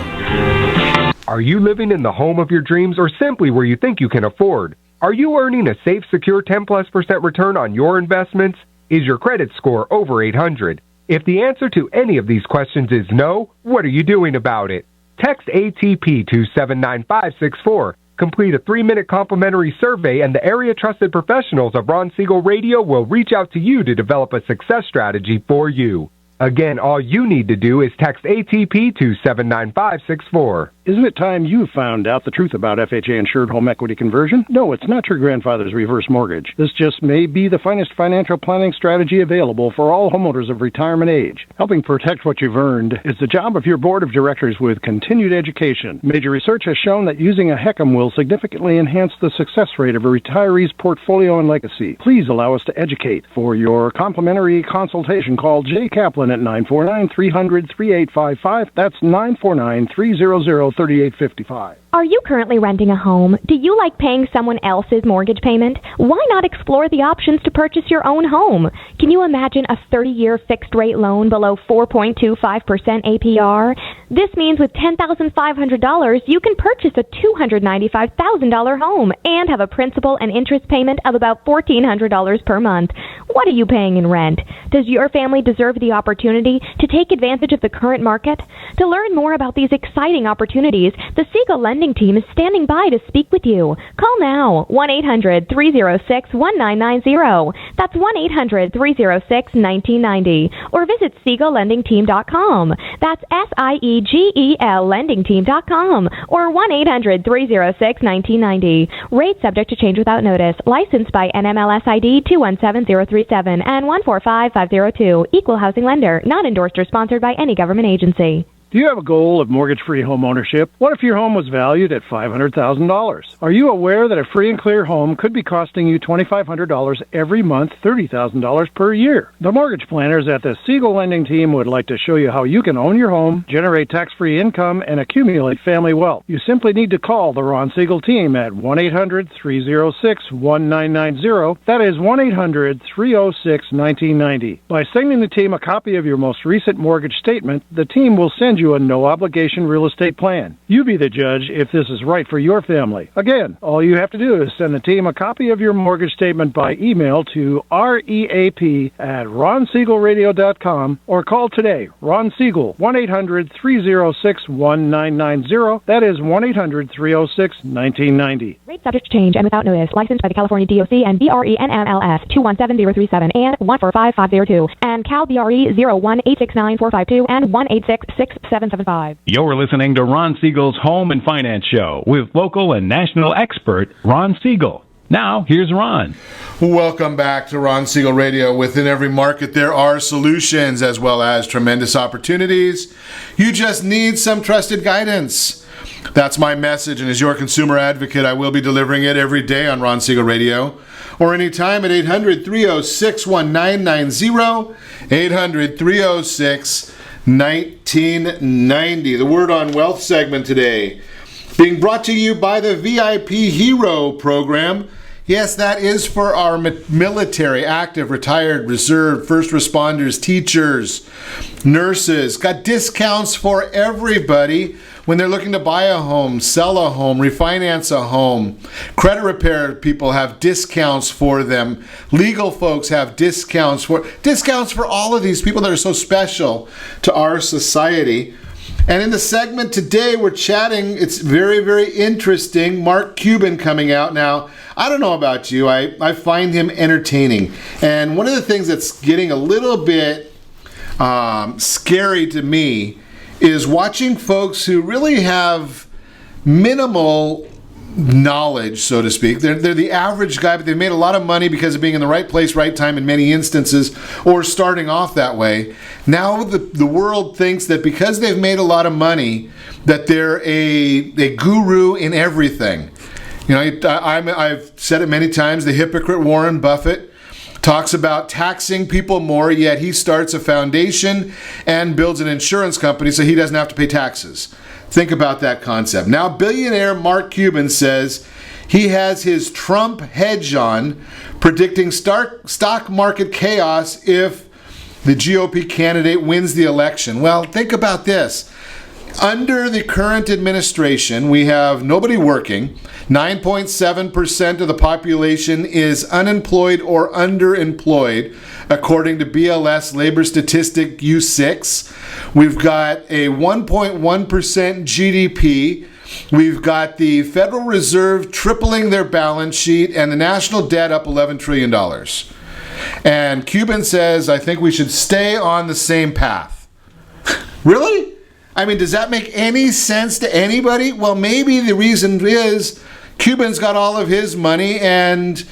Are you living in the home of your dreams, or simply where you think you can afford? Are you earning a safe, secure 10+% return on your investments? Is your credit score over 800? If the answer to any of these questions is no, what are you doing about it? Text ATP to 79564. Complete a 3-minute complimentary survey, and the area trusted professionals of Ron Siegel Radio will reach out to you to develop a success strategy for you. Again, all you need to do is text ATP to 79564. Isn't it time you found out the truth about FHA-insured home equity conversion? No, it's not your grandfather's reverse mortgage. This just may be the finest financial planning strategy available for all homeowners of retirement age. Helping protect what you've earned is the job of your board of directors with continued education. Major research has shown that using a HECM will significantly enhance the success rate of a retiree's portfolio and legacy. Please allow us to educate. For your complimentary consultation, call Jay Kaplan at 949-300-3855. That's 949-300-3855. Are you currently renting a home? Do you like paying someone else's mortgage payment? Why not explore the options to purchase your own home? Can you imagine a 30-year fixed-rate loan below 4.25% APR? This means with $10,500, you can purchase a $295,000 home and have a principal and interest payment of about $1,400 per month. What are you paying in rent? Does your family deserve the opportunity to take advantage of the current market? To learn more about these exciting opportunities, the Siegel Lending Team is standing by to speak with you. Call now, 1-800-306-1990. That's 1-800-306-1990. Or visit SiegelLendingTeam.com. That's SIEGEL LendingTeam.com. Or 1-800-306-1990. Rate subject to change without notice. Licensed by NMLS ID 217037 and 145502. Equal housing lender. Not endorsed or sponsored by any government agency. Do you have a goal of mortgage-free home ownership? What if your home was valued at $500,000? Are you aware that a free and clear home could be costing you $2,500 every month, $30,000 per year? The mortgage planners at the Siegel Lending Team would like to show you how you can own your home, generate tax-free income, and accumulate family wealth. You simply need to call the Ron Siegel Team at 1-800-306-1990. That is 1-800-306-1990. By sending the team a copy of your most recent mortgage statement, the team will send you a no-obligation real estate plan. You be the judge if this is right for your family. Again, all you have to do is send the team a copy of your mortgage statement by email to reap@ronsiegelradio.com or call today. Ron Siegel, 1-800-306-1990. That is 1-800-306-1990. Rate subject to change and without notice. Licensed by the California DOC and BRENMLS 217037 and 145502 and Cal BRE 01869452 and 1866775. You're listening to Ron Siegel's Home and Finance Show with local and national expert Ron Siegel. Now, here's Ron. Welcome back to Ron Siegel Radio. Within every market, there are solutions as well as tremendous opportunities. You just need some trusted guidance. That's my message, and as your consumer advocate, I will be delivering it every day on Ron Siegel Radio or anytime at 800-306-1990, 800-306-1990. The Word on Wealth segment today being brought to you by the VIP Hero program. Yes, that is for our military, active, retired, reserve, first responders, teachers, nurses. Got discounts for everybody when they're looking to buy a home, sell a home, refinance a home. Credit repair people have discounts for them. Legal folks have discounts for all of these people that are so special to our society. And in the segment today, we're chatting. It's very, very interesting. Mark Cuban coming out now. I don't know about you. I find him entertaining. And one of the things that's getting a little bit scary to me is watching folks who really have minimal knowledge, so to speak. They're the average guy, but they've made a lot of money because of being in the right place, right time in many instances, or starting off that way. Now the world thinks that because they've made a lot of money, that they're a guru in everything. You know, I've said it many times, the hypocrite Warren Buffett talks about taxing people more, yet he starts a foundation and builds an insurance company so he doesn't have to pay taxes. Think about that concept. Now, billionaire Mark Cuban says he has his Trump hedge on, predicting stock market chaos if the GOP candidate wins the election. Well, think about this. Under the current administration, we have nobody working. 9.7% of the population is unemployed or underemployed, according to BLS labor statistic U6. We've got a 1.1% GDP. We've got the Federal Reserve tripling their balance sheet and the national debt up $11 trillion. And Cuban says, I think we should stay on the same path. Really? I mean, does that make any sense to anybody? Well, maybe the reason is Cuban's got all of his money and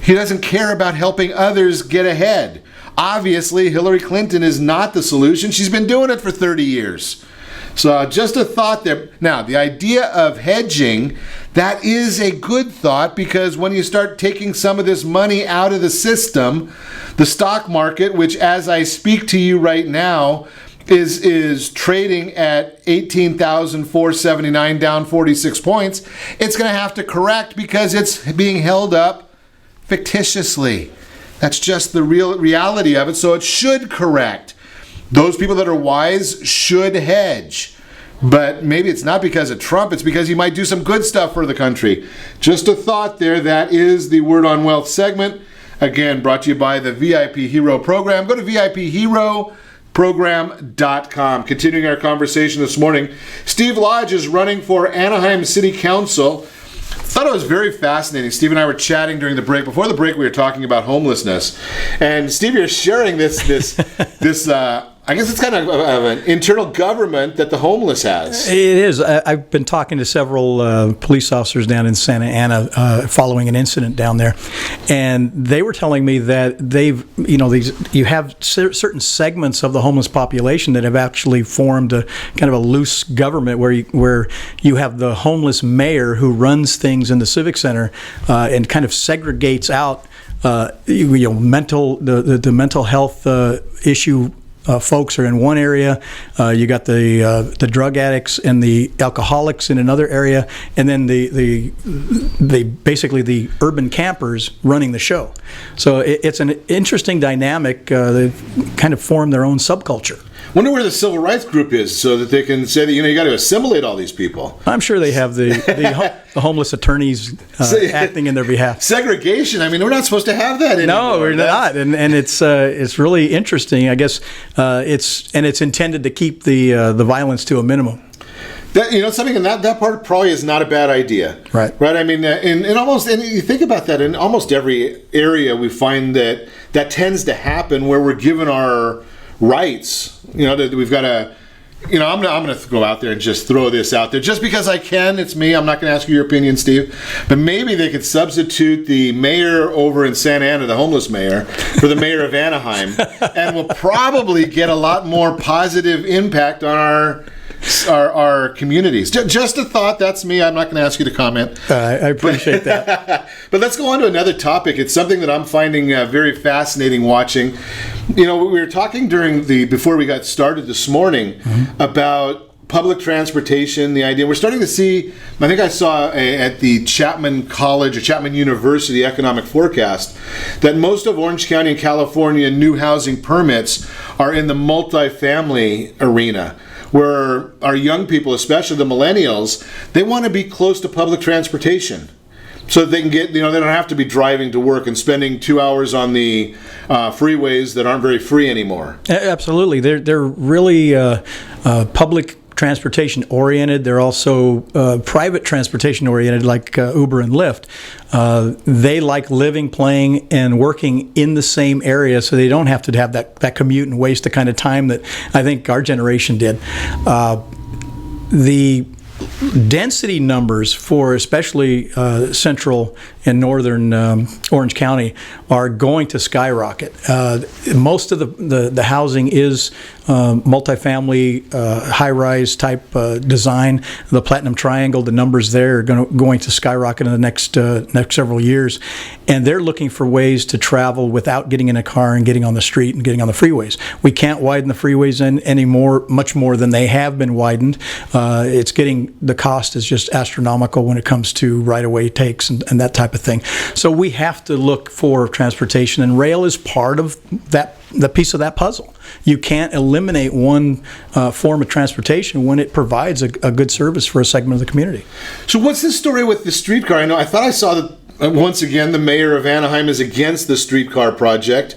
he doesn't care about helping others get ahead. Obviously, Hillary Clinton is not the solution. She's been doing it for 30 years. So just a thought there. Now, the idea of hedging, that is a good thought, because when you start taking some of this money out of the system, the stock market, which as I speak to you right now, is trading at 18,479, down 46 points, it's going to have to correct because it's being held up fictitiously. That's just the real reality of it. So it should correct. Those people that are wise should hedge. But maybe it's not because of Trump. It's because he might do some good stuff for the country. Just a thought there. That is the Word on Wealth segment. Again, brought to you by the VIP Hero program. Go to VIPHeroprogram.com. Continuing our conversation this morning, Steve Lodge is running for Anaheim City Council. Thought it was very fascinating. Steve and I were chatting during the break. Before the break, we were talking about homelessness. And Steve, you're sharing this I guess it's kind of an internal government that the homeless has. It is. I've been talking to several police officers down in Santa Ana following an incident down there, and they were telling me that you have certain segments of the homeless population that have actually formed a kind of a loose government where you have the homeless mayor who runs things in the civic center and kind of segregates out the mental health issue. Folks are in one area. You got the drug addicts and the alcoholics in another area, and then the basically the urban campers running the show. So it's an interesting dynamic. They kind of form their own subculture. Wonder where the civil rights group is, so that they can say that you got to assimilate all these people. I'm sure they have the homeless attorneys acting in their behalf. Segregation. I mean, we're not supposed to have that anymore. No, we're not, and it's really interesting. I guess it's intended to keep the violence to a minimum. That, something in that part probably is not a bad idea. Right. I mean, and you think about that, in almost every area we find that tends to happen where we're given our rights. That we've got to, I'm going to go out there and just throw this out there just because I can. It's me. I'm not going to ask you your opinion, Steve. But maybe they could substitute the mayor over in Santa Ana, the homeless mayor, for the mayor of Anaheim, and we'll probably get a lot more positive impact on our communities. Just a thought. That's me. I'm not going to ask you to comment. I appreciate that. But let's go on to another topic. It's something that I'm finding very fascinating watching. We were talking before we got started this morning about public transportation, the idea. We're starting to see, I think I saw at the Chapman College or Chapman University economic forecast, that most of Orange County and California new housing permits are in the multifamily arena, where our young people, especially the millennials, they want to be close to public transportation so that they can get, they don't have to be driving to work and spending 2 hours on the freeways that aren't very free anymore. Absolutely. They're really public transportation oriented. They're also private transportation oriented, like Uber and Lyft. They like living, playing, and working in the same area, so they don't have to have that commute and waste the kind of time that I think our generation did. The density numbers for especially central and northern Orange County are going to skyrocket. Most of the housing is multifamily, high-rise type design. The Platinum Triangle, the numbers there are going to skyrocket in the next several years, and they're looking for ways to travel without getting in a car and getting on the street and getting on the freeways. We can't widen the freeways anymore, much more than they have been widened. The cost is just astronomical when it comes to right-of-way takes and that type of thing. So we have to look for transportation, and rail is part of the piece of that puzzle. You can't eliminate one form of transportation when it provides a good service for a segment of the community. So what's the story with the streetcar? I thought I saw that once again the mayor of Anaheim is against the streetcar project.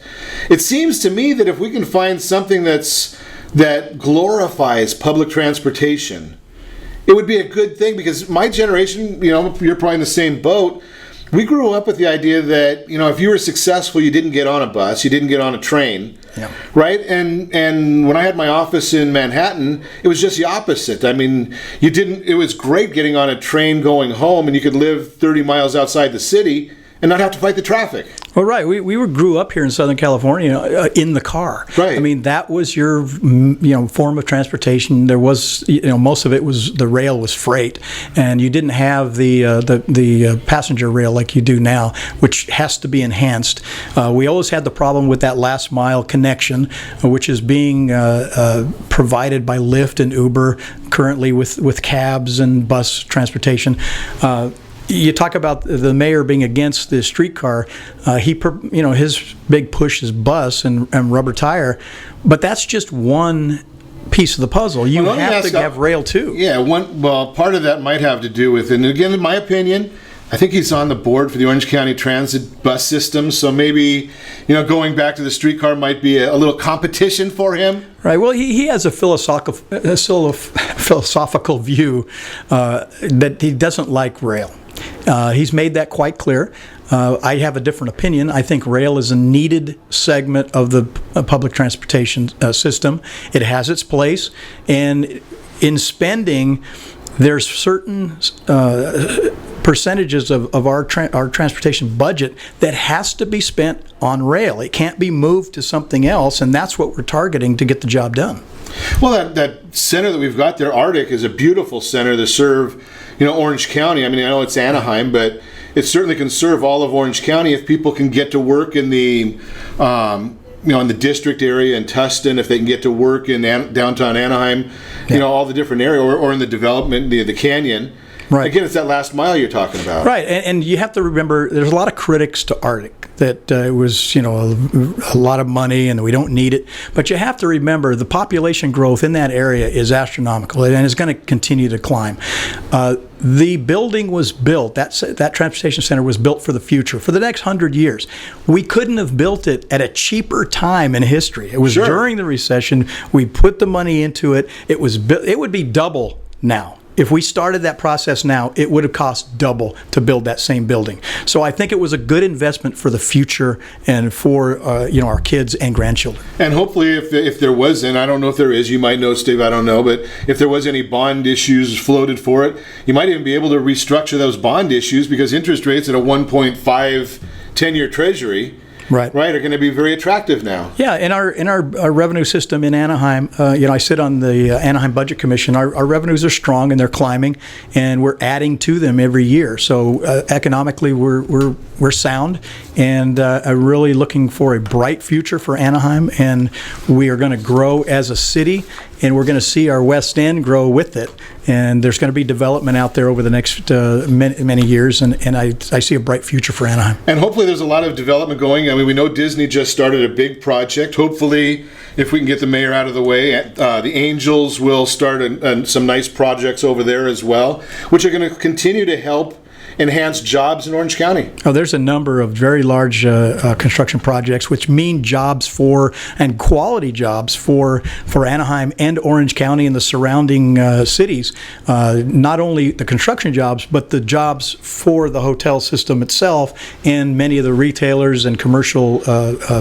It seems to me that if we can find something that glorifies public transportation, it would be a good thing, because my generation, you're probably in the same boat. We grew up with the idea that, if you were successful, you didn't get on a bus, you didn't get on a train, right? And when I had my office in Manhattan, it was just the opposite. I mean, it was great getting on a train going home, and you could live 30 miles outside the city and not have to fight the traffic. Well, right. We grew up here in Southern California in the car. Right. I mean, that was your form of transportation. There was most of it was, the rail was freight, and you didn't have the passenger rail like you do now, which has to be enhanced. We always had the problem with that last mile connection, which is being provided by Lyft and Uber currently with cabs and bus transportation. You talk about the mayor being against the streetcar. His big push is bus and rubber tire, but that's just one piece of the puzzle. You have to have rail too. Yeah, part of that might have to do with, and again, in my opinion, I think he's on the board for the Orange County Transit bus system, so maybe, going back to the streetcar might be a little competition for him. Right. Well, he has a philosophical view that he doesn't like rail. He's made that quite clear. I have a different opinion. I think rail is a needed segment of the public transportation system. It has its place, and in spending, there's certain percentages of our transportation budget that has to be spent on rail. It can't be moved to something else, and that's what we're targeting to get the job done. Well, that center that we've got there, Arctic, is a beautiful center to serve, Orange County. I mean, I know it's Anaheim, but it certainly can serve all of Orange County if people can get to work in the, in the district area in Tustin, if they can get to work in downtown Anaheim, all the different areas, or in the development, the canyon. Right. Again, it's that last mile you're talking about. Right, and you have to remember, there's a lot of critics to Arctic, that it was, a lot of money and we don't need it. But you have to remember the population growth in that area is astronomical and is going to continue to climb. The building was built, that transportation center was built for the future, for the next 100 years. We couldn't have built it at a cheaper time in history. It was during the recession. We put the money into it. It would be double now. If we started that process now, it would have cost double to build that same building. So I think it was a good investment for the future and for our kids and grandchildren. And hopefully, if there was, and I don't know if there is, you might know, Steve, I don't know, but if there was any bond issues floated for it, you might even be able to restructure those bond issues because interest rates at a 1.5 10-year Treasury are going to be very attractive now. Yeah, in our revenue system in Anaheim, I sit on the Anaheim Budget Commission. Our revenues are strong and they're climbing, and we're adding to them every year. So economically, we're sound, and really looking for a bright future for Anaheim. And we are going to grow as a city, and we're going to see our West End grow with it. And there's going to be development out there over the next many years, and I see a bright future for Anaheim. And hopefully there's a lot of development going. I mean, we know Disney just started a big project. Hopefully, if we can get the mayor out of the way, the Angels will start some nice projects over there as well, which are going to continue to help enhance jobs in Orange County. Oh, there's a number of very large construction projects, which mean jobs and quality jobs for Anaheim and Orange County and the surrounding cities. Not only the construction jobs, but the jobs for the hotel system itself and many of the retailers and commercial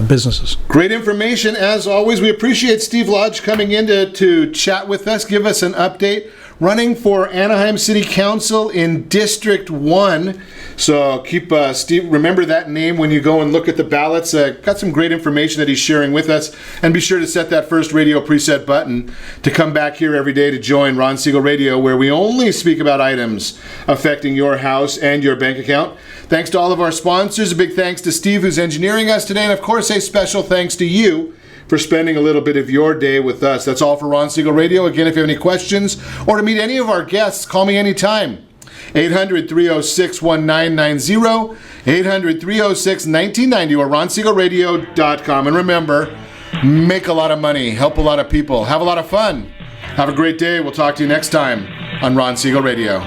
businesses. Great information, as always. We appreciate Steve Lodge coming in to chat with us, give us an update. Running for Anaheim City Council in District 1. So keep Steve, remember that name when you go and look at the ballots. Got some great information that he's sharing with us. And be sure to set that first radio preset button to come back here every day to join Ron Siegel Radio, where we only speak about items affecting your house and your bank account. Thanks to all of our sponsors. A big thanks to Steve, who's engineering us today. And of course, a special thanks to you for spending a little bit of your day with us. That's all for Ron Siegel Radio. Again, if you have any questions or to meet any of our guests, call me anytime. 800-306-1990, 800-306-1990, or ronsiegelradio.com. And remember, make a lot of money, help a lot of people, have a lot of fun. Have a great day. We'll talk to you next time on Ron Siegel Radio.